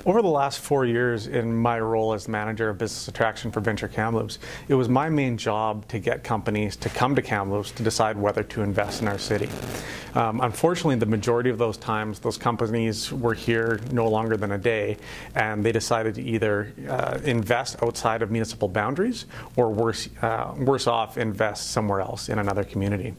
Over the last 4 years in my role as manager of business attraction for Venture Kamloops, it was my main job to get companies to come to Kamloops to decide whether to invest in our city. Unfortunately, the majority of those times, those companies were here no longer than a day, and they decided to either invest outside of municipal boundaries or worse off, invest somewhere else in another community.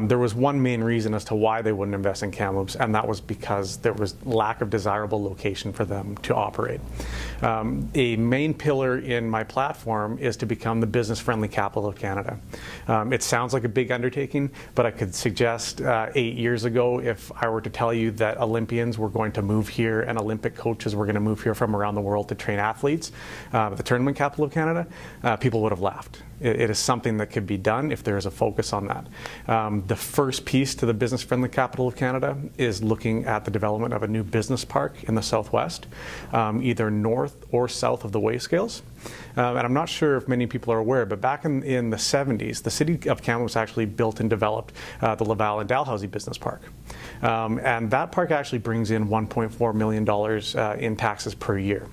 There was one main reason as to why they wouldn't invest in Kamloops, and that was because there was lack of desirable location for them to operate. A main pillar in my platform is to become the business-friendly capital of Canada. It sounds like a big undertaking, but I could suggest 8 years ago, if I were to tell you that Olympians were going to move here and Olympic coaches were going to move here from around the world to train athletes, the tournament capital of Canada, people would have laughed. It is something that could be done if there is a focus on that. The first piece to the business-friendly capital of Canada is looking at the development of a new business park in the southwest, either north or south of the way scales. And I'm not sure if many people are aware, but back in the 70s, the city of Kamloops actually built and developed the Laval and Dalhousie Business Park. And that park actually brings in $1.4 million in taxes per year.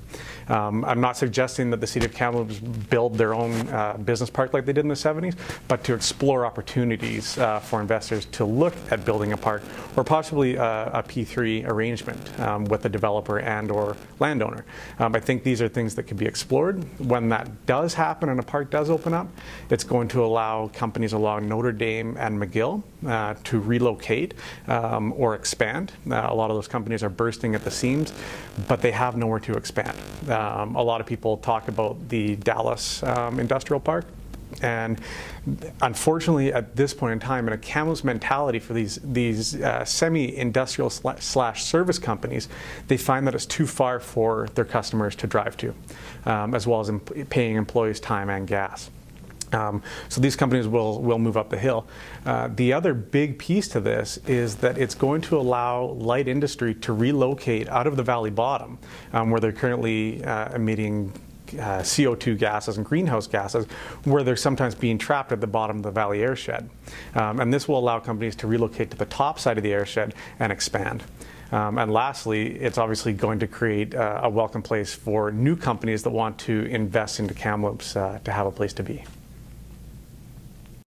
I'm not suggesting that the city of Kamloops build their own business park like they did in the 70s, but to explore opportunities for investors to look at building a park or possibly a P3 arrangement with the developer and or landowner. I think these are things that could be explored. When that does happen and a park does open up, it's going to allow companies along Notre Dame and McGill to relocate or expand. A lot of those companies are bursting at the seams, but they have nowhere to expand. A lot of people talk about the Dallas Industrial Park. And unfortunately, at this point in time, in a Kamloops mentality for these semi-industrial slash service companies, they find that it's too far for their customers to drive to, as well as paying employees time and gas. So these companies will move up the hill. The other big piece to this is that it's going to allow light industry to relocate out of the valley bottom, where they're currently emitting CO2 gases and greenhouse gases, where they're sometimes being trapped at the bottom of the valley airshed. And this will allow companies to relocate to the top side of the airshed and expand. And lastly, it's obviously going to create a welcome place for new companies that want to invest into Kamloops to have a place to be.